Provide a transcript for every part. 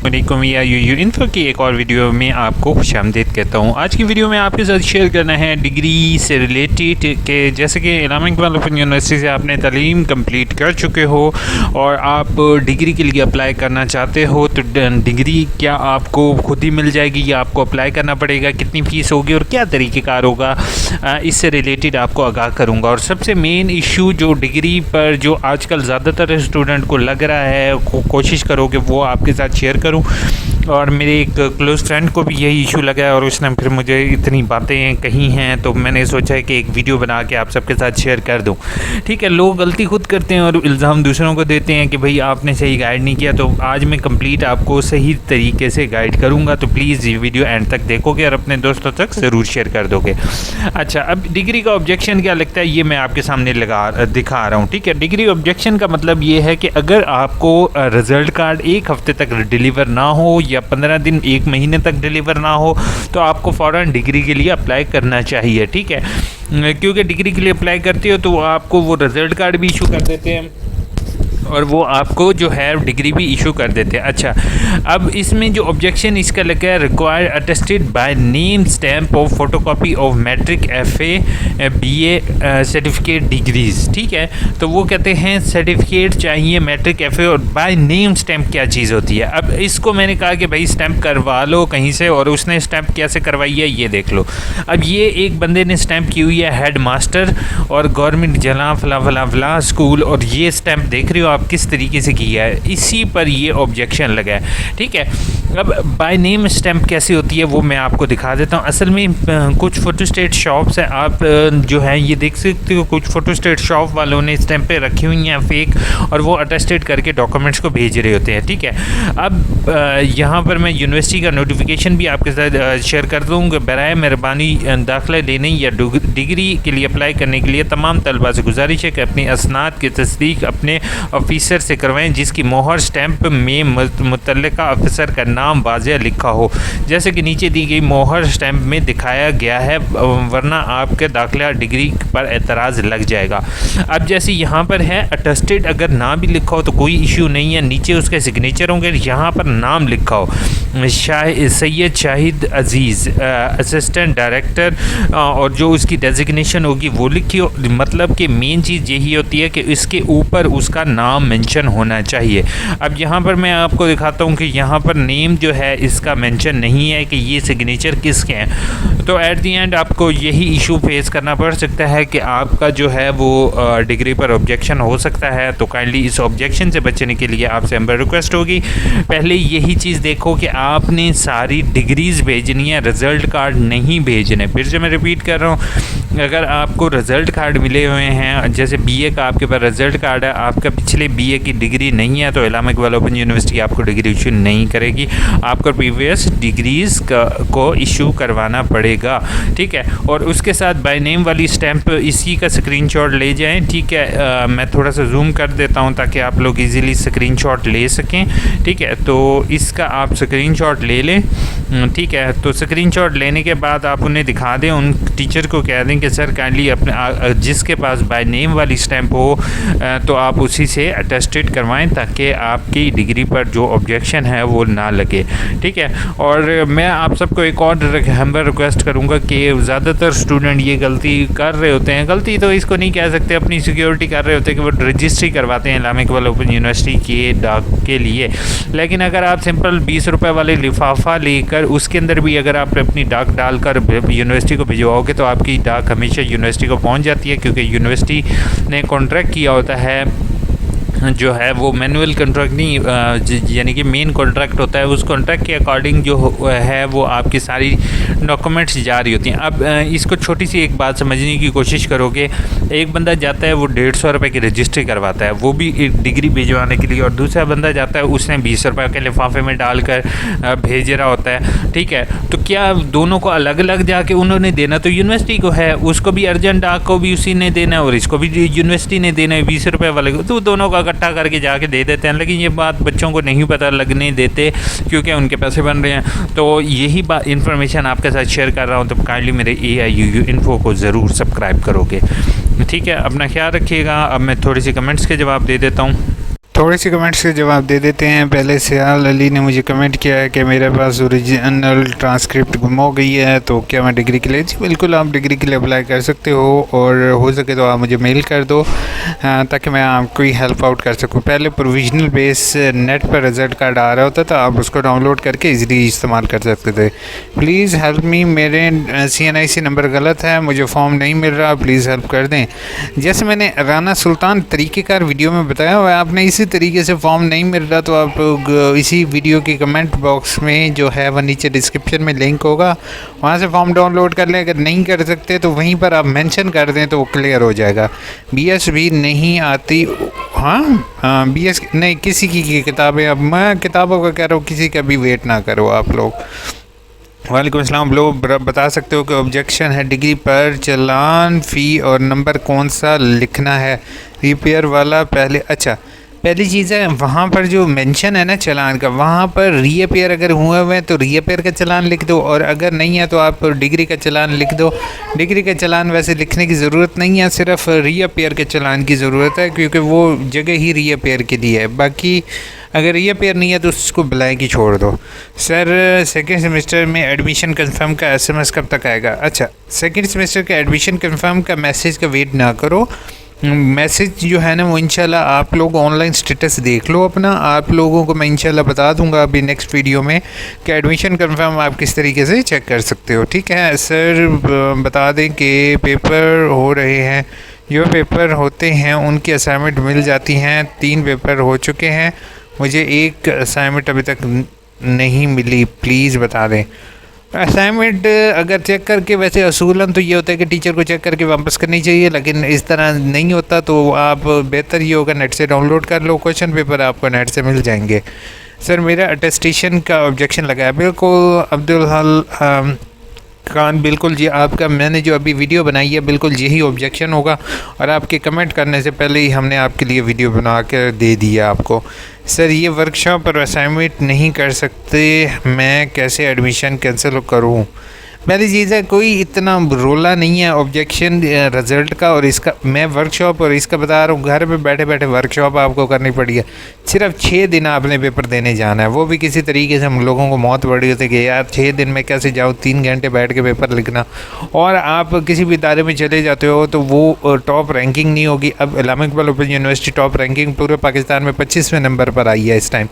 अस्सलामुअलैकुम या you info की एक और वीडियो में आपको खुशामदीद कहता हूँ। आज की वीडियो में आपके साथ शेयर करना है डिग्री से रिलेटेड के जैसे कि इलामा इकबाल ओपन यूनिवर्सिटी से आपने तालीम कंप्लीट कर चुके हो और आप डिग्री के लिए अप्लाई करना चाहते हो तो डिग्री क्या आपको खुद ही मिल जाएगी या आपको अप्लाई करना पड़ेगा, कितनी फ़ीस होगी और क्या तरीक़ेकार होगा, इससे रिलेटेड आपको आगाह करूँगा। और सबसे मेन इशू जो डिग्री पर जो आजकल ज़्यादातर स्टूडेंट को लग रहा है, कोशिश करो कि वो आपके साथ शेयर करूं। और मेरे एक क्लोज़ फ्रेंड को भी यही इशू लगा है और उसने फिर मुझे इतनी बातें कही हैं तो मैंने सोचा है कि एक वीडियो बना के आप सबके साथ शेयर कर दूं। ठीक है, लोग गलती खुद करते हैं और इल्ज़ाम दूसरों को देते हैं कि भाई आपने सही गाइड नहीं किया, तो आज मैं कंप्लीट आपको सही तरीके से गाइड करूँगा। तो प्लीज़ ये वीडियो एंड तक देखोगे और अपने दोस्तों तक ज़रूर शेयर कर दोगे। अच्छा, अब डिग्री का ऑब्जेक्शन क्या लगता है ये मैं आपके सामने दिखा रहा हूँ। ठीक है, डिग्री ऑब्जेक्शन का मतलब ये है कि अगर आपको रिज़ल्ट कार्ड एक हफ़्ते तक डिलीवर ना हो या 15 दिन 1 महीने तक डिलीवर ना हो तो आपको फ़ौरन डिग्री के लिए अप्लाई करना चाहिए। ठीक है, क्योंकि डिग्री के लिए अप्लाई करते हो तो आपको वो रिज़ल्ट कार्ड भी इशू कर देते हैं और वो आपको जो है डिग्री भी इशू कर देते हैं। अच्छा, अब इसमें जो ऑब्जेक्शन इसका लगा है, require attested by name stamp of photocopy of matric FA BA certificate degrees. ठीक है, तो वो कहते हैं सर्टिफिकेट चाहिए मैट्रिक FA और बाय नेम स्टैम्प क्या चीज़ होती है। अब इसको मैंने कहा कि भाई स्टैम्प करवा लो कहीं से, और उसने स्टैम्प कैसे करवाई है ये देख लो। अब ये एक बंदे ने स्टैम्प की हुई है हेड मास्टर और गवर्नमेंट जला फला फला फला स्कूल, और ये स्टैम्प देख रहे हो आप किस तरीके से किया है, इसी पर ये ऑब्जेक्शन लगा है। ठीक है, अब बाय नेम स्टैम्प कैसे होती है वो मैं आपको दिखा देता हूँ। असल में कुछ फोटोस्टेट शॉप्स हैं, आप जो है ये देख सकते हो, कुछ फोटोस्टेट शॉप वालों ने स्टैम्पें रखी हुई हैं फेक और वो अटेस्टेड करके डॉक्यूमेंट्स को भेज रहे होते हैं। ठीक है, अब यहाँ पर मैं यूनिवर्सिटी का नोटिफिकेशन भी आपके साथ शेयर कर दूँगा। बराए मेहरबानी दाखिला लेने या डिग्री के लिए अप्लाई करने के लिए तमाम तलबा से गुजारिश है कि अपनी असनाद की तस्दीक अपने ऑफिसर से करवाएं जिसकी मोहर स्टैंप में मुतल्लिका ऑफिसर का नाम वाज़ेह लिखा हो, जैसे कि नीचे दी गई मोहर स्टैंप में दिखाया गया है, वरना आपके दाखिला डिग्री पर एतराज़ लग जाएगा। अब जैसे यहाँ पर है अटेस्टेड, अगर ना भी लिखा हो तो कोई इशू नहीं है, नीचे उसके सिग्नेचर होंगे, यहाँ पर नाम लिखा हो सैयद शाहिद अजीज़ असिस्टेंट डायरेक्टर और जो उसकी डेजिग्नेशन होगी वो लिखी हो। मतलब कि मेन चीज़ यही होती है कि इसके ऊपर उसका नाम मेंशन होना चाहिए। अब यहाँ पर मैं आपको दिखाता हूँ कि यहाँ पर नेम जो है इसका मेंशन नहीं है कि ये सिग्नेचर किसके हैं, तो एट दी एंड आपको यही इशू फेस करना पड़ सकता है कि आपका जो है वो डिग्री पर ऑब्जेक्शन हो सकता है। तो काइंडली इस ऑब्जेक्शन से बचने के लिए आपसे हमारी रिक्वेस्ट होगी, पहले यही चीज़ देखो कि आपने सारी डिग्रीज़ भेजनी है, रिज़ल्ट कार्ड नहीं भेजने। फिर से मैं रिपीट कर रहा हूँ, अगर आपको रिज़ल्ट कार्ड मिले हुए हैं, जैसे BA का आपके पास रिज़ल्ट कार्ड है, आपका पिछले BA की डिग्री नहीं है तो इलामा इकबाल ओपन यूनिवर्सिटी आपको डिग्री इशू नहीं करेगी, आपको प्रीवियस डिग्रीज़ को इशू करवाना पड़ेगा। ठीक है, और उसके साथ बाय नेम वाली स्टैंप इसी का स्क्रीनशॉट ले जाएं। ठीक है, मैं थोड़ा सा जूम कर देता हूं ताकि आप लोग इजीली स्क्रीनशॉट ले सकें। ठीक है, तो इसका आप स्क्रीनशॉट ले लें। ठीक है, तो स्क्रीनशॉट लेने के बाद आप उन्हें दिखा दें, उन टीचर को कह दें कि सर काइंडली अपने जिसके पास बाय नेम वाली स्टैंप हो तो आप उसी से अटेस्टेड करवाएं ताकि आपकी डिग्री पर जो ऑब्जेक्शन है वो ना लगे। ठीक है, और मैं आप सबको एक और हम्बल रिक्वेस्ट करूंगा कि ज़्यादातर स्टूडेंट ये गलती कर रहे होते हैं, गलती तो इसको नहीं कह सकते, अपनी सिक्योरिटी कर रहे होते हैं कि वो रजिस्ट्री करवाते हैं इलामा इकबाल ओपन यूनिवर्सिटी के डाक के लिए। लेकिन अगर आप सिंपल 20 रुपये वाले लिफाफा लेकर उसके अंदर भी अगर आप अपनी डाक डालकर यूनिवर्सिटी को भिजवाओगे तो आपकी डाक हमेशा यूनिवर्सिटी को पहुँच जाती है, क्योंकि यूनिवर्सिटी ने कॉन्ट्रैक्ट किया होता है जो है वो मैनुअल कॉन्ट्रैक्ट नहीं, यानी कि मेन कॉन्ट्रैक्ट होता है, उस कॉन्ट्रैक्ट के अकॉर्डिंग जो है वो आपकी सारी डॉक्यूमेंट्स जारी होती हैं। अब इसको छोटी सी एक बात समझने की कोशिश करोगे, एक बंदा जाता है वो 150 रुपये की रजिस्ट्री करवाता है, वो भी एक डिग्री भिजवाने के लिए, और दूसरा बंदा जाता है उसने 20 रुपये के लिफाफे में डालकर भेज रहा होता है। ठीक है, तो क्या दोनों को अलग अलग जाके उन्होंने देना तो यूनिवर्सिटी को है, उसको भी अर्जेंट डाक को भी उसी ने देना है और इसको भी यूनिवर्सिटी ने देना है 20 रुपये वाले को, तो दोनों का इकट्ठा करके जाके दे देते हैं। लेकिन ये बात बच्चों को नहीं पता लगने देते क्योंकि उनके पैसे बन रहे हैं। तो यही बात इन्फॉर्मेशन आपके साथ शेयर कर रहा हूँ, तो काइंडली मेरे AIUU इन्फो को ज़रूर सब्सक्राइब करोगे। ठीक है, अपना ख्याल रखिएगा। अब मैं थोड़ी सी कमेंट्स के जवाब दे देता हूँ। थोड़े से कमेंट्स के जवाब दे देते हैं। पहले सियाल अली ने मुझे कमेंट किया है कि मेरे पास ओरिजिनल ट्रांसक्रिप्ट गुम हो गई है, तो क्या मैं डिग्री के लिए? जी बिल्कुल, आप डिग्री के लिए अप्लाई कर सकते हो और हो सके तो आप मुझे मेल कर दो ताकि मैं आपको ही हेल्प आउट कर सकूँ। पहले प्रोविजनल बेस नेट पर रिज़ल्ट कार्ड आ रहा होता था, आप उसको डाउनलोड करके ईज़िली इस्तेमाल कर सकते थे। प्लीज़ हेल्प मी, मेरे CNIC नंबर गलत है, मुझे फॉर्म नहीं मिल रहा, प्लीज़ हेल्प कर दें। जैसे मैंने राना सुल्तान तरीक़ेकार वीडियो में बताया हुआ है, आपने इसी तरीके से फॉर्म नहीं मिल रहा तो आप लोग इसी वीडियो के कमेंट बॉक्स में जो है वह नीचे डिस्क्रिप्शन में लिंक होगा, वहाँ से फॉर्म डाउनलोड कर लें। अगर नहीं कर सकते तो वहीं पर आप मेंशन कर दें तो वो क्लियर हो जाएगा। BS भी नहीं आती, हाँ BS नहीं, किसी की किताबें, अब मैं किताबों का कह रहा हूँ, किसी का भी वेट ना करो आप लोग। वालेकुम अस्सलाम। लोग बता सकते हो कि ऑब्जेक्शन है डिग्री पर चालान फ़ी और नंबर कौन सा लिखना है? रिपेयर वाला पहले, अच्छा पहली चीज़ है वहाँ पर जो मेंशन है ना चालान का, वहाँ पर रीअपेयर अगर हुए हुए हैं तो रीअपेयर का चालान लिख दो, और अगर नहीं है तो आप डिग्री का चालान लिख दो। डिग्री का चालान वैसे लिखने की ज़रूरत नहीं है, सिर्फ रीअपेयर के चालान की ज़रूरत है, क्योंकि वो जगह ही रीअपेयर के लिए है। बाकी अगर रीअपेयर नहीं है तो उसको ब्लैंक ही छोड़ दो। सर सेकेंड सेमेस्टर में एडमिशन कंफर्म का SMS कब तक आएगा? अच्छा, सेकेंड सेमेस्टर का एडमिशन कंफर्म का मैसेज का वेट ना करो। मैसेज जो है ना वो इंशाल्लाह आप लोग ऑनलाइन स्टेटस देख लो अपना, आप लोगों को मैं इंशाल्लाह बता दूंगा अभी नेक्स्ट वीडियो में कि एडमिशन कंफर्म आप किस तरीके से चेक कर सकते हो। ठीक है सर, बता दें कि पेपर हो रहे हैं, जो पेपर होते हैं उनकी असाइनमेंट मिल जाती हैं। 3 पेपर हो चुके हैं, मुझे एक असाइनमेंट अभी तक नहीं मिली, प्लीज़ बता दें। असाइनमेंट अगर चेक करके, वैसे असूलन तो ये होता है कि टीचर को चेक करके वापस करनी चाहिए, लेकिन इस तरह नहीं होता तो आप बेहतर ये होगा नेट से डाउनलोड कर लो, क्वेश्चन पेपर आपको नेट से मिल जाएंगे। सर मेरा अटेस्टेशन का ऑब्जेक्शन लगा है। बिल्कुल अब्दुल हल खान, बिल्कुल जी, आपका मैंने जो अभी वीडियो बनाई है बिल्कुल यही ऑब्जेक्शन होगा, और आपके कमेंट करने से पहले ही हमने आपके लिए वीडियो बना कर दे दिया आपको। सर ये वर्कशॉप पर असाइनमेंट नहीं कर सकते, मैं कैसे एडमिशन कैंसिल करूं? पहली चीज़ है कोई इतना रोला नहीं है ऑब्जेक्शन रिज़ल्ट का और इसका। मैं वर्कशॉप और इसका बता रहा हूँ, घर पे बैठे बैठे वर्कशॉप आपको करनी पड़ी है। सिर्फ 6 दिन आपने पेपर देने जाना है, वो भी किसी तरीके से हम लोगों को मौत पड़ी होती है कि यार 6 दिन में कैसे जाओ, 3 घंटे बैठ के पेपर लिखना। और आप किसी भी इदारे में चले जाते हो तो वो टॉप रैंकिंग नहीं होगी। अब Islamic Iqbal open university top ranking पूरे पाकिस्तान में 25वें नंबर पर आई है इस टाइम,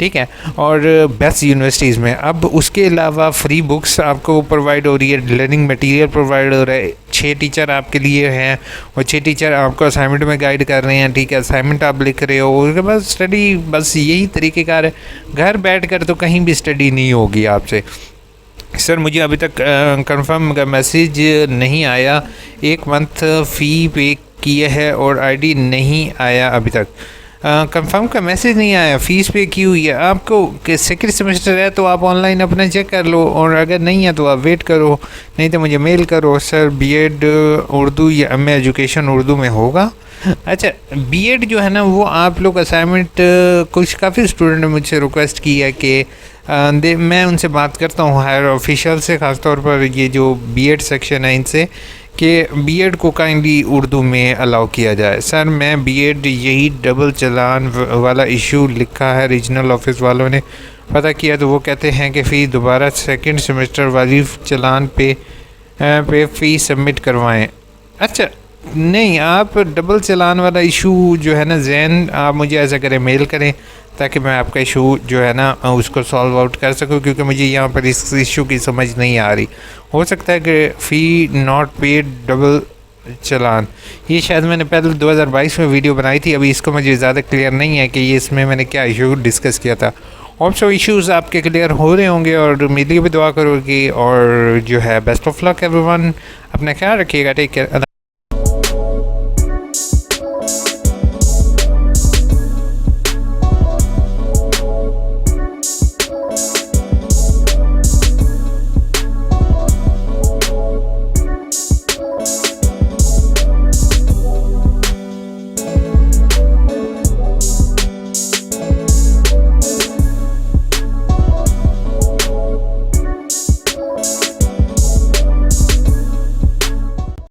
ठीक है, और बेस्ट यूनिवर्सिटीज़ में। अब उसके अलावा फ्री बुक्स आपको प्रोवाइड हो रही है, लर्निंग मटेरियल प्रोवाइड हो रहा है, 6 टीचर आपके लिए हैं और 6 टीचर आपको असाइनमेंट में गाइड कर रहे हैं। ठीक है, असाइनमेंट आप लिख रहे हो, उसके बाद स्टडी, बस यही तरीक़ेकार है। घर बैठकर तो कहीं भी स्टडी नहीं होगी आपसे। सर मुझे अभी तक कंफर्म का मैसेज नहीं आया, 1 मंथ फ़ी पे किए है और ID नहीं आया अभी तक। कंफर्म का मैसेज नहीं आया, फ़ीस पे की हुई है आपको कि सेकेंड सेमेस्टर है तो आप ऑनलाइन अपना चेक कर लो, और अगर नहीं है तो आप वेट करो, नहीं तो मुझे मेल करो। सर BEd उर्दू या MA एजुकेशन उर्दू में होगा? अच्छा, BEd जो है ना वो आप लोग असाइनमेंट, कुछ काफ़ी स्टूडेंट ने मुझसे रिक्वेस्ट की है कि मैं उनसे बात करता हूँ हायर ऑफिशियल से, ख़ासतौर पर ये जो BEd सेक्शन है इनसे, कि BEd को काइंडली उर्दू में अलाउ किया जाए। सर मैं BEd यही डबल चलान वाला इशू लिखा है, रीजनल ऑफिस वालों ने पता किया तो वो कहते हैं कि फ़ी दोबारा सेकंड सेमेस्टर वाली चलान पे फ़ी सबमिट करवाएं। अच्छा नहीं, आप डबल चलान वाला इशू जो है ना जैन, आप मुझे ऐसा करें मेल करें ताकि मैं आपका इशू जो है ना उसको सॉल्व आउट कर सकूं, क्योंकि मुझे यहाँ पर इस इशू की समझ नहीं आ रही। हो सकता है कि फ़ी नॉट पेड डबल चलान, ये शायद मैंने पहले 2022 में वीडियो बनाई थी, अभी इसको मुझे ज़्यादा क्लियर नहीं है कि ये इसमें मैंने क्या इशू डिस्कस किया था। और सब इश्यूज़ आपके क्लियर हो रहे होंगे और मेरे लिए भी दुआ करोगे, और जो है बेस्ट ऑफ लक एवरीवन, अपना ख्याल रखिएगा, टेक केयर।